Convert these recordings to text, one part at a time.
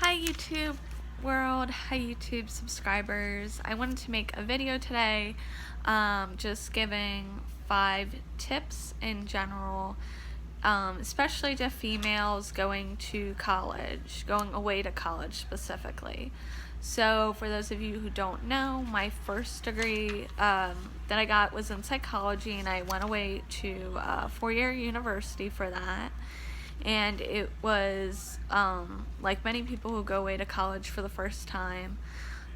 Hi YouTube world, hi YouTube subscribers. I wanted to make a video today just giving 5 tips in general, especially to females going to college, going away to college specifically. So for those of you who don't know, my first degree that I got was in psychology, and I went away to a 4-year university for that. And it was like many people who go away to college for the first time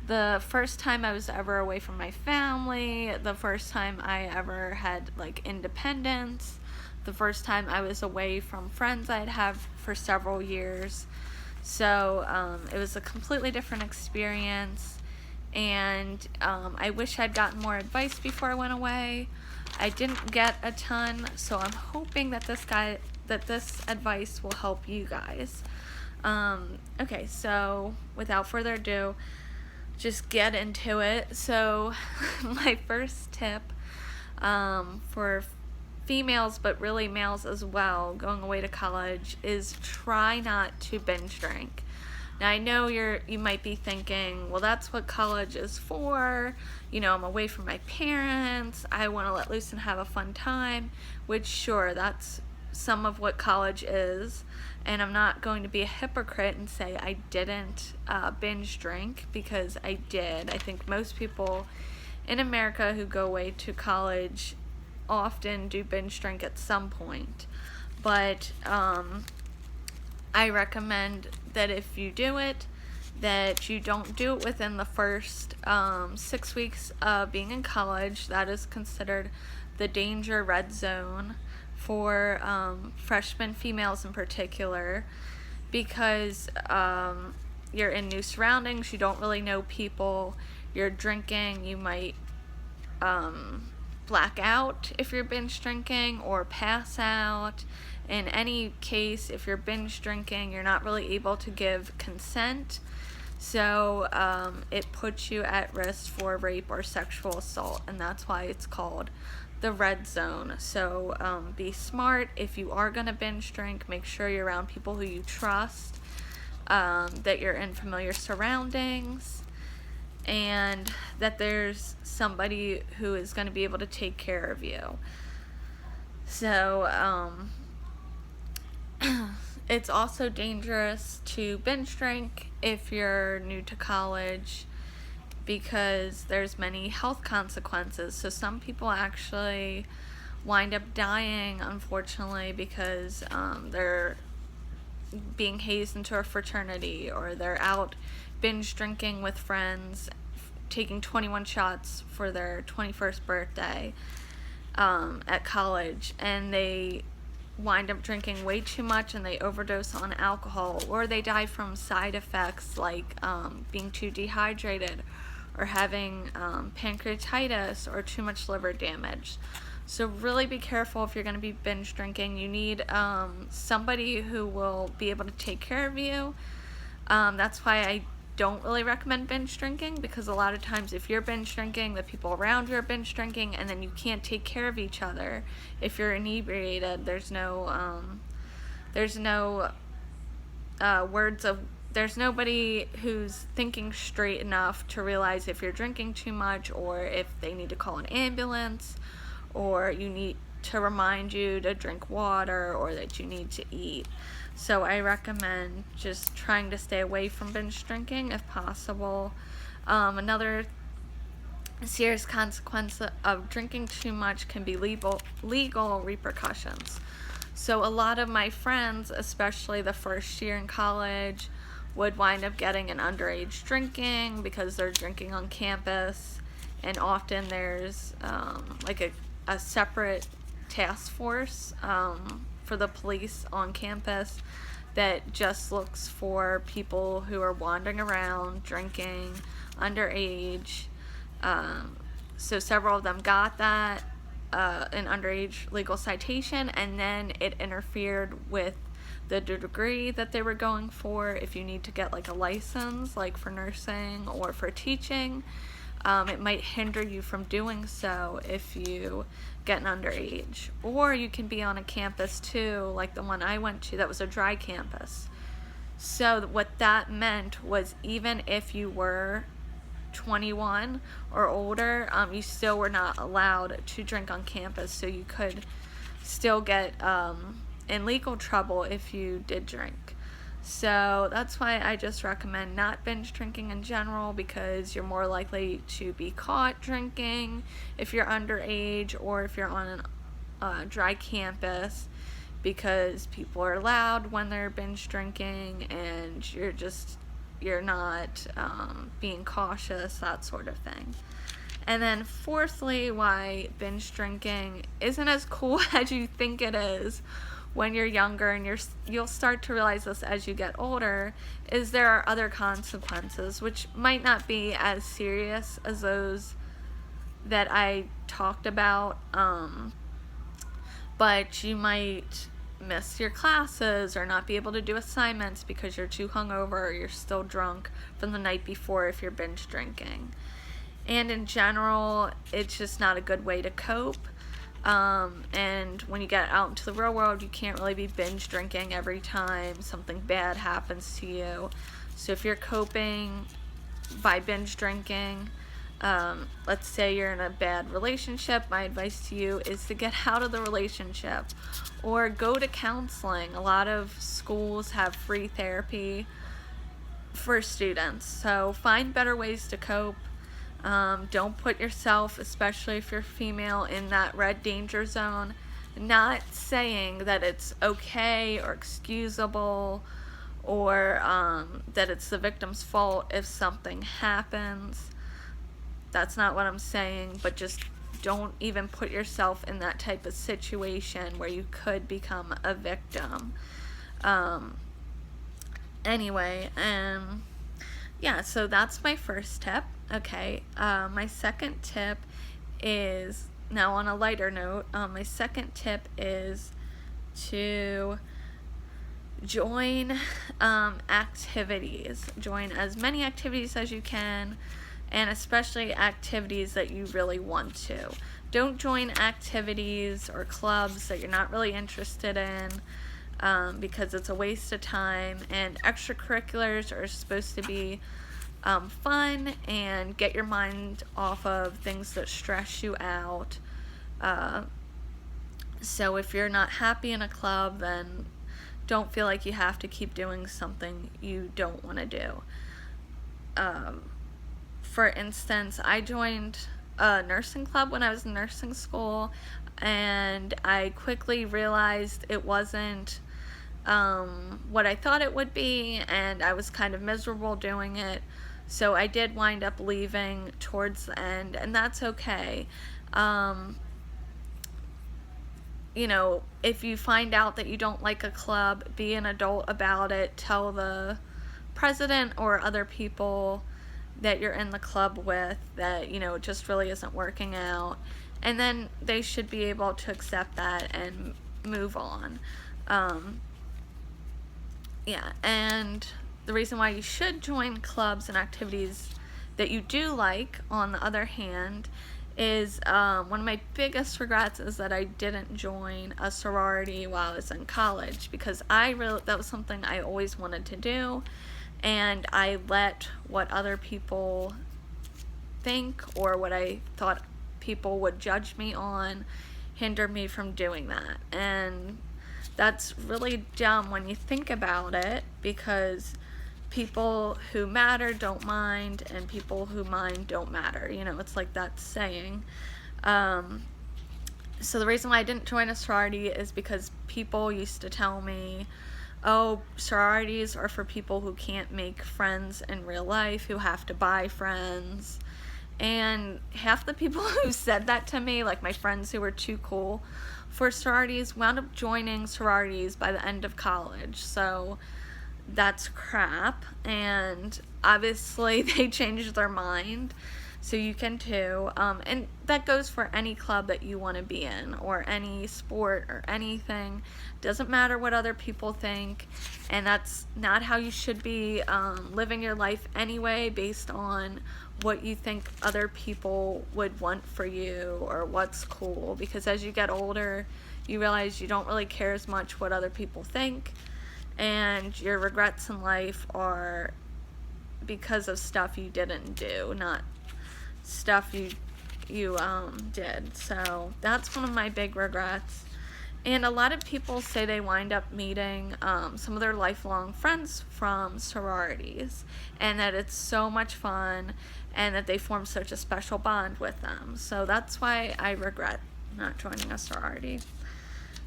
I was ever away from my family, the first time I ever had like independence, the first time I was away from friends I'd have for several years. So it was a completely different experience, and I wish I'd gotten more advice before I went away. I didn't get a ton, so I'm hoping that this advice will help you guys. Okay, so without further ado, just get into it. So my first tip for females, but really males as well, going away to college, is try not to binge drink. Now I know you might be thinking, well, that's what college is for. You know, I'm away from my parents. I want to let loose and have a fun time, which sure, that's some of what college is, and I'm not going to be a hypocrite and say I didn't binge drink, because I did. I think most people in America who go away to college often do binge drink at some point, but I recommend that if you do it, that you don't do it within the first 6 weeks of being in college. That is considered the danger red zone for freshman females in particular, because you're in new surroundings, you don't really know people, you're drinking, you might black out if you're binge drinking, or pass out. In any case, if you're binge drinking, you're not really able to give consent, so it puts you at risk for rape or sexual assault, and that's why it's called the red zone. So be smart. If you are going to binge drink, make sure you're around people who you trust, that you're in familiar surroundings, and that there's somebody who is going to be able to take care of you. So it's also dangerous to binge drink if you're new to college, because there's many health consequences. So some people actually wind up dying, unfortunately, because they're being hazed into a fraternity, or they're out binge drinking with friends, taking 21 shots for their 21st birthday at college, and they wind up drinking way too much and they overdose on alcohol, or they die from side effects like being too dehydrated, or having pancreatitis, or too much liver damage. So really be careful if you're going to be binge drinking. You need somebody who will be able to take care of you. That's why I don't really recommend binge drinking, because a lot of times if you're binge drinking, the people around you are binge drinking, and then you can't take care of each other. If you're inebriated, there's nobody who's thinking straight enough to realize if you're drinking too much, or if they need to call an ambulance, or you need to remind you to drink water, or that you need to eat. So I recommend just trying to stay away from binge drinking if possible. Another serious consequence of drinking too much can be legal repercussions. So a lot of my friends, especially the first year in college, would wind up getting an underage drinking because they're drinking on campus, and often there's like a separate task force for the police on campus that just looks for people who are wandering around drinking underage. So several of them got that an underage legal citation, and then it interfered with the degree that they were going for. If you need to get like a license, like for nursing or for teaching, it might hinder you from doing so if you get an underage. Or you can be on a campus too, like the one I went to that was a dry campus. So what that meant was, even if you were 21 or older, you still were not allowed to drink on campus, so you could still get in legal trouble if you did drink. So that's why I just recommend not binge drinking in general, because you're more likely to be caught drinking if you're underage, or if you're on a dry campus, because people are loud when they're binge drinking, and you're not being cautious, that sort of thing. And then fourthly, why binge drinking isn't as cool as you think it is when you're younger, and you'll start to realize this as you get older, is there are other consequences which might not be as serious as those that I talked about, but you might miss your classes or not be able to do assignments because you're too hungover or you're still drunk from the night before if you're binge drinking. And in general, it's just not a good way to cope. And when you get out into the real world, you can't really be binge drinking every time something bad happens to you. So if you're coping by binge drinking, let's say you're in a bad relationship, my advice to you is to get out of the relationship or go to counseling. A lot of schools have free therapy for students, so find better ways to cope. Don't put yourself, especially if you're female, in that red danger zone. Not saying that it's okay or excusable, or that it's the victim's fault if something happens. That's not what I'm saying, but just don't even put yourself in that type of situation where you could become a victim. Anyway, yeah, so that's my first tip. Okay, my second tip is, now on a lighter note, my second tip is to join activities. Join as many activities as you can, and especially activities that you really want to. Don't join activities or clubs that you're not really interested in, because it's a waste of time, and extracurriculars are supposed to be fun and get your mind off of things that stress you out. So if you're not happy in a club, then don't feel like you have to keep doing something you don't want to do. For instance, I joined a nursing club when I was in nursing school, and I quickly realized it wasn't what I thought it would be, and I was kind of miserable doing it. So I did wind up leaving towards the end, and that's okay. You know, if you find out that you don't like a club, be an adult about it. Tell the president or other people that you're in the club with that, you know, it just really isn't working out. And then they should be able to accept that and move on. Yeah, and the reason why you should join clubs and activities that you do like, on the other hand, is one of my biggest regrets is that I didn't join a sorority while I was in college, because that was something I always wanted to do, and I let what other people think or what I thought people would judge me on hinder me from doing that. And that's really dumb when you think about it, because people who matter don't mind, and people who mind don't matter. You know, it's like that saying. So the reason why I didn't join a sorority is because people used to tell me, oh, sororities are for people who can't make friends in real life, who have to buy friends. And half the people who said that to me, like my friends who were too cool for sororities, wound up joining sororities by the end of college. So that's crap, and obviously they changed their mind, so you can too. And that goes for any club that you want to be in, or any sport or anything. Doesn't matter what other people think, and that's not how you should be living your life anyway, based on what you think other people would want for you or what's cool. Because as you get older, you realize you don't really care as much what other people think, and your regrets in life are because of stuff you didn't do, not stuff you did. So that's one of my big regrets. And a lot of people say they wind up meeting some of their lifelong friends from sororities, and that it's so much fun, and that they form such a special bond with them. So that's why I regret not joining a sorority.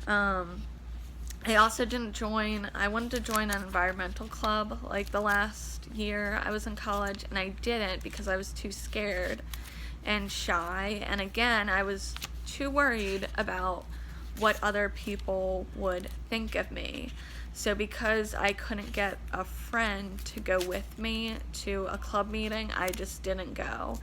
I also didn't join, I wanted to join an environmental club like the last year I was in college, and I didn't because I was too scared and shy. And again, I was too worried about what other people would think of me. So because I couldn't get a friend to go with me to a club meeting, I just didn't go.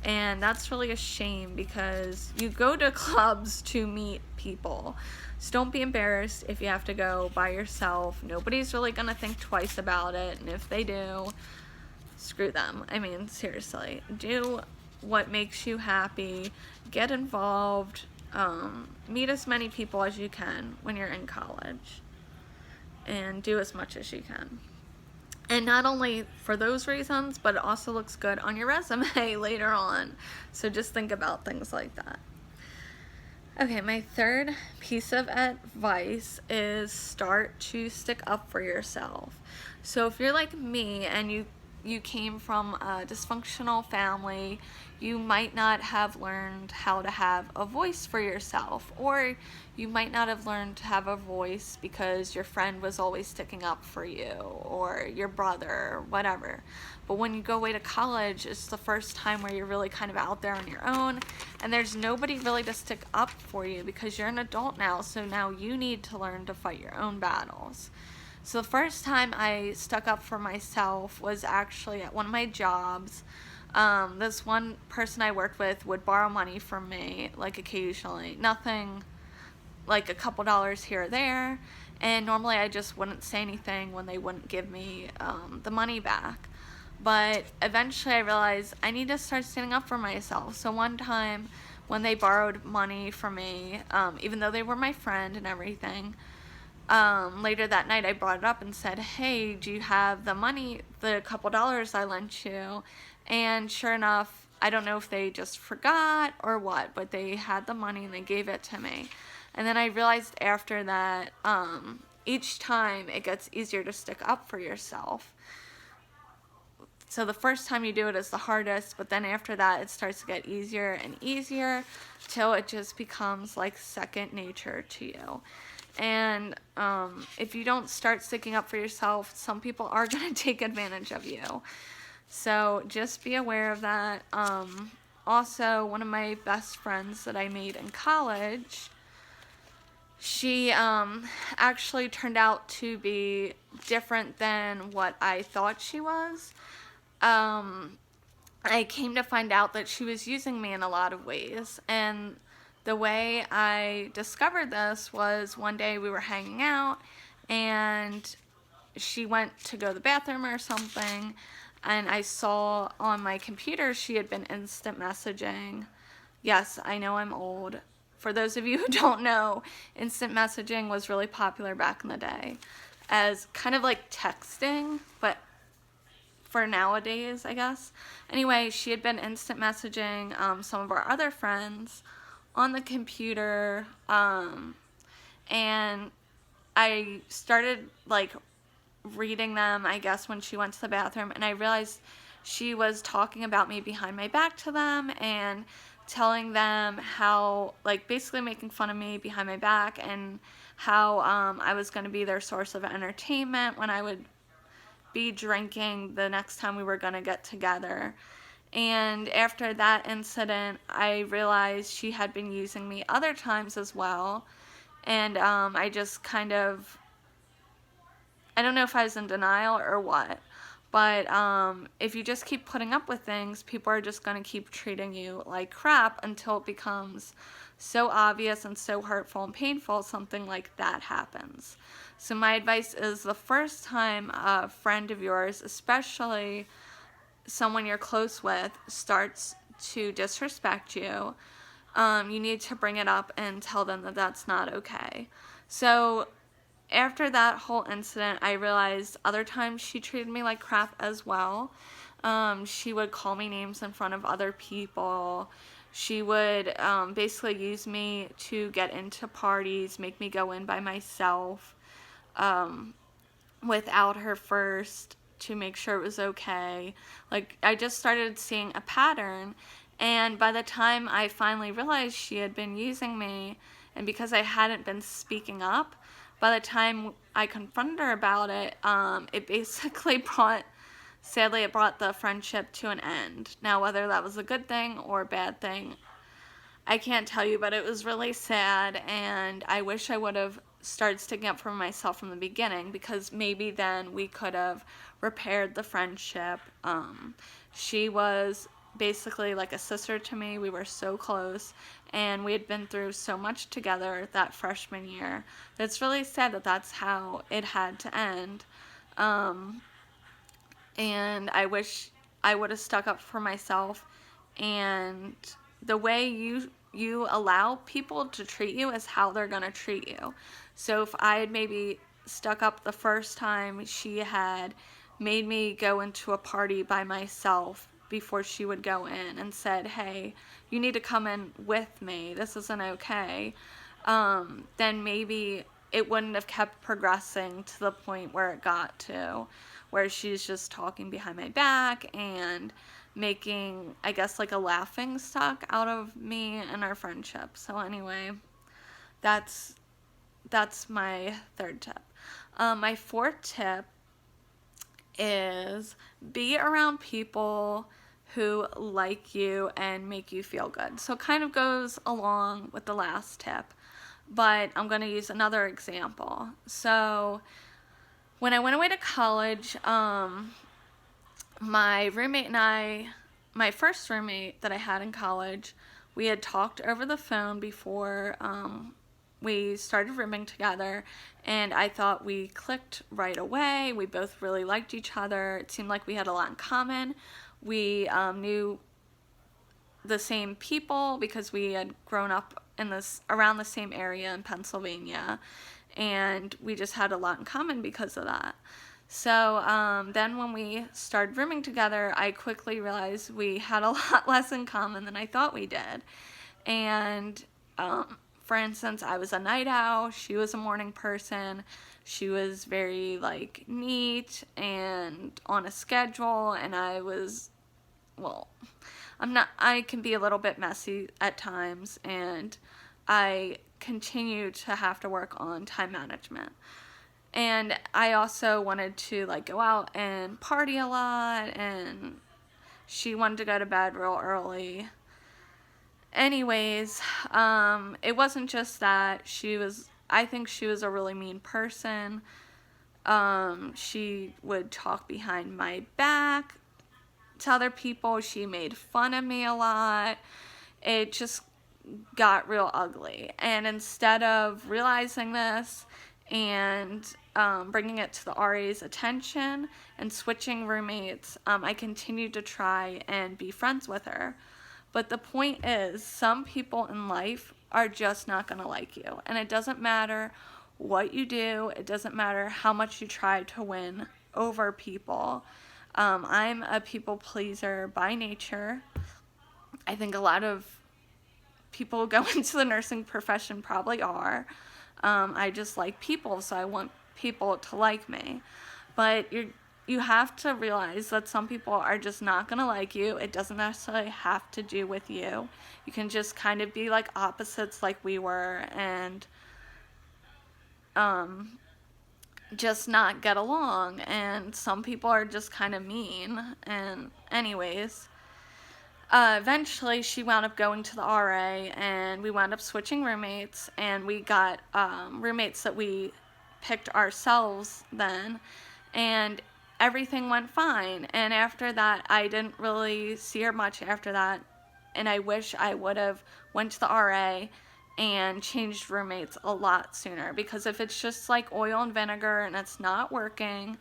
And that's really a shame, because you go to clubs to meet people. So don't be embarrassed if you have to go by yourself. Nobody's really gonna think twice about it, and if they do, screw them. I mean, seriously, do what makes you happy, get involved, meet as many people as you can when you're in college, and do as much as you can. And not only for those reasons, but it also looks good on your resume later on. So just think about things like that. Okay, my third piece of advice is start to stick up for yourself. So if you're like me and you came from a dysfunctional family, you might not have learned how to have a voice for yourself, or you might not have learned to have a voice because your friend was always sticking up for you, or your brother, or whatever. But when you go away to college, it's the first time where you're really kind of out there on your own, and there's nobody really to stick up for you because you're an adult now, so now you need to learn to fight your own battles. So the first time I stuck up for myself was actually at one of my jobs. This one person I worked with would borrow money from me, like occasionally. Nothing like a couple dollars here or there. And normally I just wouldn't say anything when they wouldn't give me the money back. But eventually I realized I need to start standing up for myself. So one time when they borrowed money from me, even though they were my friend and everything, later that night I brought it up and said, hey, do you have the money, the couple dollars I lent you? And sure enough, I don't know if they just forgot or what, but they had the money and they gave it to me. And then I realized after that, each time it gets easier to stick up for yourself. So the first time you do it is the hardest, but then after that it starts to get easier and easier till it just becomes like second nature to you. And if you don't start sticking up for yourself, some people are going to take advantage of you. So just be aware of that. Also, one of my best friends that I made in college, she actually turned out to be different than what I thought she was. I came to find out that she was using me in a lot of ways, and the way I discovered this was one day we were hanging out and she went to go to the bathroom or something, and I saw on my computer she had been instant messaging. Yes, I know I'm old. For those of you who don't know, instant messaging was really popular back in the day as kind of like texting, but for nowadays, I guess. Anyway, she had been instant messaging some of our other friends on the computer, and I started like reading them, I guess, when she went to the bathroom, and I realized she was talking about me behind my back to them and telling them how, like, basically making fun of me behind my back, and how I was going to be their source of entertainment when I would be drinking the next time we were going to get together. And after that incident, I realized she had been using me other times as well. And I just kind of, I don't know if I was in denial or what, but if you just keep putting up with things, people are just going to keep treating you like crap until it becomes so obvious and so hurtful and painful something like that happens. So my advice is, the first time a friend of yours, especially someone you're close with, starts to disrespect you, you need to bring it up and tell them that that's not okay. So after that whole incident, I realized other times she treated me like crap as well. She would call me names in front of other people. She would basically use me to get into parties, make me go in by myself without her first to make sure it was okay. Like, I just started seeing a pattern, and by the time I finally realized she had been using me, and because I hadn't been speaking up, by the time I confronted her about it, it basically sadly, it brought the friendship to an end. Now, whether that was a good thing or a bad thing, I can't tell you, but it was really sad, and I wish I would have started sticking up for myself from the beginning, because maybe then we could have repaired the friendship. She was basically like a sister to me. We were so close, and we had been through so much together that freshman year. It's really sad that that's how it had to end. And I wish I would have stuck up for myself, and the way you allow people to treat you is how they're going to treat you. So if I had maybe stuck up the first time, she had made me go into a party by myself before she would go in and said, hey, you need to come in with me, this isn't okay, then maybe it wouldn't have kept progressing to the point where it got to, where she's just talking behind my back and making, I guess, like a laughing stock out of me and our friendship. So anyway, that's my third tip. My fourth tip is be around people who like you and make you feel good. So it kind of goes along with the last tip, but I'm going to use another example. So when I went away to college, my roommate and I, my first roommate that I had in college, we had talked over the phone before we started rooming together, and I thought we clicked right away. We both really liked each other. It seemed like we had a lot in common. We knew the same people because we had grown up in around the same area in Pennsylvania, and we just had a lot in common because of that. So then when we started rooming together, I quickly realized we had a lot less in common than I thought we did. And for instance, I was a night owl, she was a morning person. She was very like neat and on a schedule, and I was, well, I can be a little bit messy at times, and I continue to have to work on time management. And I also wanted to like go out and party a lot, and she wanted to go to bed real early. Anyways, it wasn't just that. I think she was a really mean person. She would talk behind my back to other people. She made fun of me a lot. It just got real ugly. And instead of realizing this and bringing it to the RA's attention and switching roommates, I continued to try and be friends with her. But the point is, some people in life are just not going to like you. And it doesn't matter what you do. It doesn't matter how much you try to win over people. I'm a people pleaser by nature. I think a lot of people who go into the nursing profession probably are. I just like people, so I want people to like me. But you have to realize that some people are just not going to like you. It doesn't necessarily have to do with you. You can just kind of be like opposites like we were, and just not get along. And some people are just kind of mean. And anyways, eventually she wound up going to the RA, and we wound up switching roommates, and we got roommates that we picked ourselves then, and everything went fine. And after that, I didn't really see her much after that, and I wish I would have went to the RA and changed roommates a lot sooner, because if it's just like oil and vinegar and it's not working,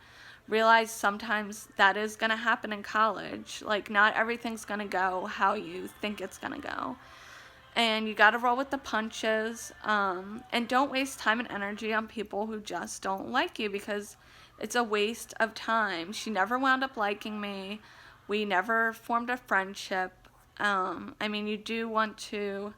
realize sometimes that is going to happen in college. Like, not everything's going to go how you think it's going to go. and you gotta roll with the punches, and don't waste time and energy on people who just don't like you, because it's a waste of time. She never wound up liking me. We never formed a friendship. I mean, you do want to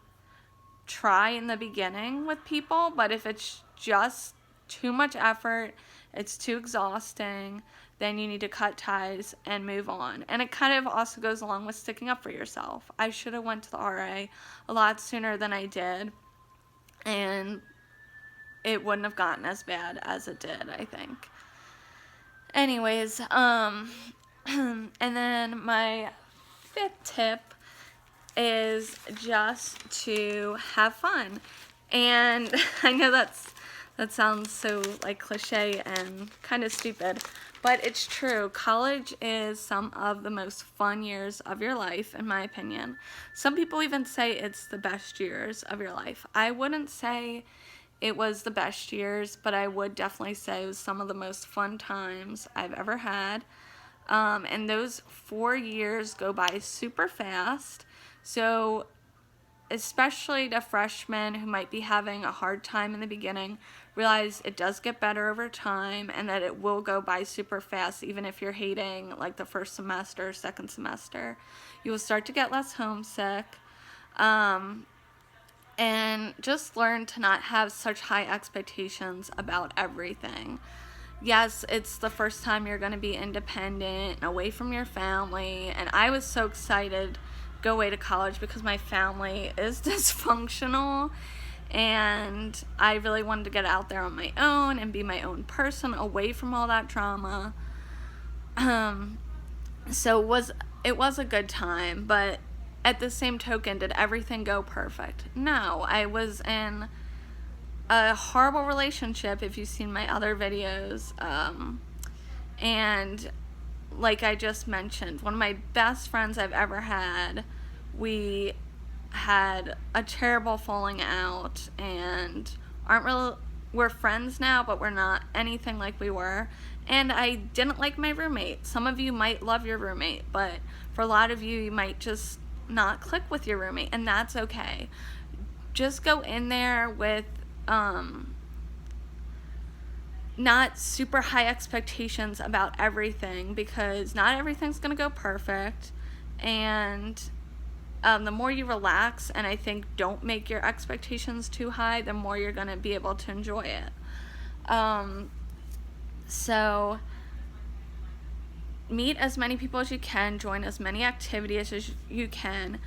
try in the beginning with people, but if it's just too much effort, it's too exhausting, then you need to cut ties and move on. And it kind of also goes along with sticking up for yourself. I should have went to the RA a lot sooner than I did, and it wouldn't have gotten as bad as it did, I think. Anyways, and then my 5th tip is just to have fun. And I know that sounds so like cliche and kind of stupid, but it's true. College is some of the most fun years of your life, in my opinion. Some people even say it's the best years of your life. I wouldn't say it was the best years, but I would definitely say it was some of the most fun times I've ever had. And those 4 years go by super fast. So especially to freshmen who might be having a hard time in the beginning, realize it does get better over time and that it will go by super fast. Even if you're hating like the first semester, second semester, you will start to get less homesick. And just learn to not have such high expectations about everything. Yes, it's the first time you're going to be independent and away from your family, and I was so excited to go away to college because my family is dysfunctional, and I really wanted to get out there on my own and be my own person away from all that drama. So it was a good time, but at the same token, did everything go perfect? No, I was in a horrible relationship, if you've seen my other videos, and like I just mentioned, one of my best friends I've ever had, we had a terrible falling out and we're friends now, but we're not anything like we were. And I didn't like my roommate. Some of you might love your roommate, but for a lot of you, you might just not click with your roommate, and that's okay. Just go in there with not super high expectations about everything, because not everything's gonna go perfect, and the more you relax and I think don't make your expectations too high, the more you're gonna be able to enjoy it. So meet as many people as you can, join as many activities as you can,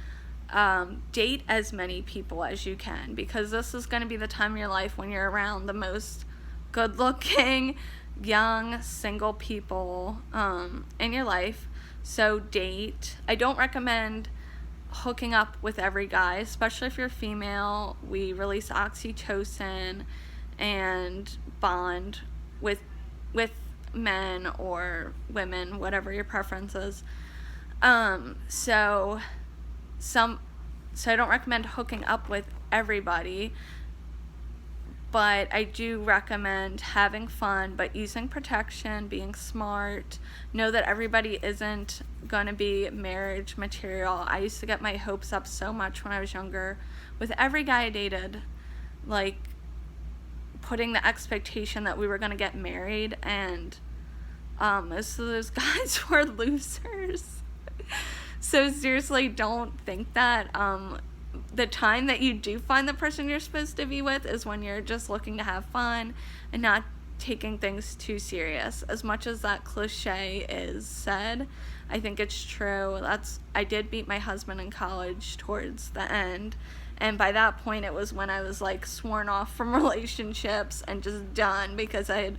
date as many people as you can, because this is going to be the time of your life when you're around the most good-looking, young, single people in your life. So date. I don't recommend hooking up with every guy, especially if you're female. We release oxytocin and bond with men or women, whatever your preference is. So I don't recommend hooking up with everybody, but I do recommend having fun, but using protection, being smart. Know that everybody isn't gonna be marriage material. I used to get my hopes up so much when I was younger with every guy I dated, like putting the expectation that we were gonna get married, and most of those guys were losers. So seriously, don't think that. The time that you do find the person you're supposed to be with is when you're just looking to have fun and not taking things too serious. As much as that cliche is said, I think it's true. I did meet my husband in college towards the end, and by that point it was when I was like sworn off from relationships and just done, because I had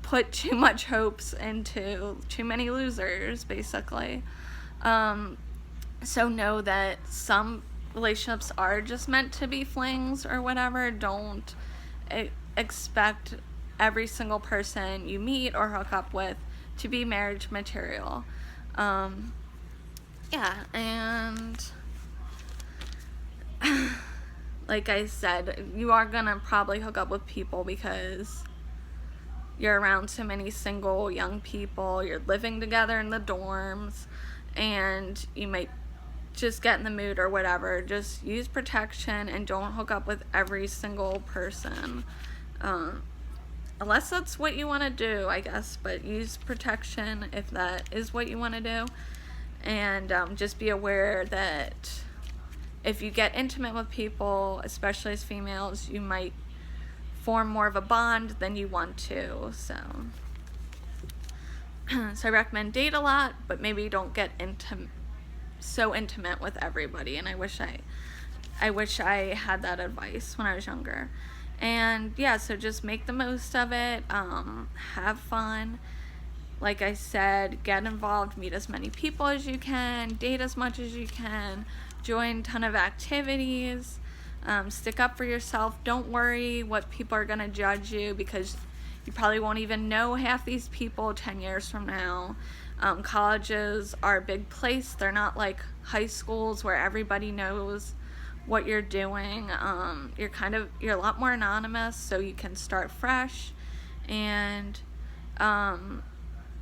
put too much hopes into too many losers, basically. So know that some relationships are just meant to be flings or whatever. Don't expect every single person you meet or hook up with to be marriage material. Yeah, and like I said, you are gonna probably hook up with people because you're around so many single young people, you're living together in the dorms, and you might just get in the mood or whatever, just use protection and don't hook up with every single person. Unless that's what you want to do, I guess, but use protection if that is what you want to do. And just be aware that if you get intimate with people, especially as females, you might form more of a bond than you want to. So I recommend date a lot, but maybe don't get so intimate with everybody. And I wish I had that advice when I was younger. And yeah, so just make the most of it, have fun. Like I said, get involved, meet as many people as you can, date as much as you can, join a ton of activities, stick up for yourself. Don't worry what people are gonna judge you, because you probably won't even know half these people 10 years from now. Colleges are a big place. They're not like high schools where everybody knows what you're doing. You're a lot more anonymous, so you can start fresh, and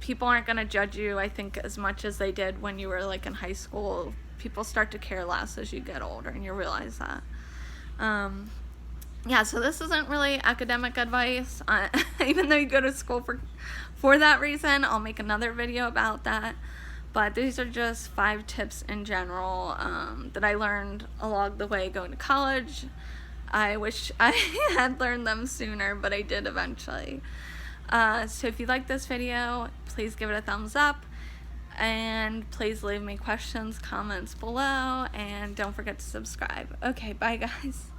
people aren't gonna judge you, I think, as much as they did when you were like in high school. People start to care less as you get older, and you realize that. Yeah, so this isn't really academic advice, even though you go to school for that reason. I'll make another video about that. But these are just 5 tips in general that I learned along the way going to college. I wish I had learned them sooner, but I did eventually. So if you like this video, please give it a thumbs up. And please leave me questions, comments below. And don't forget to subscribe. Okay, bye guys.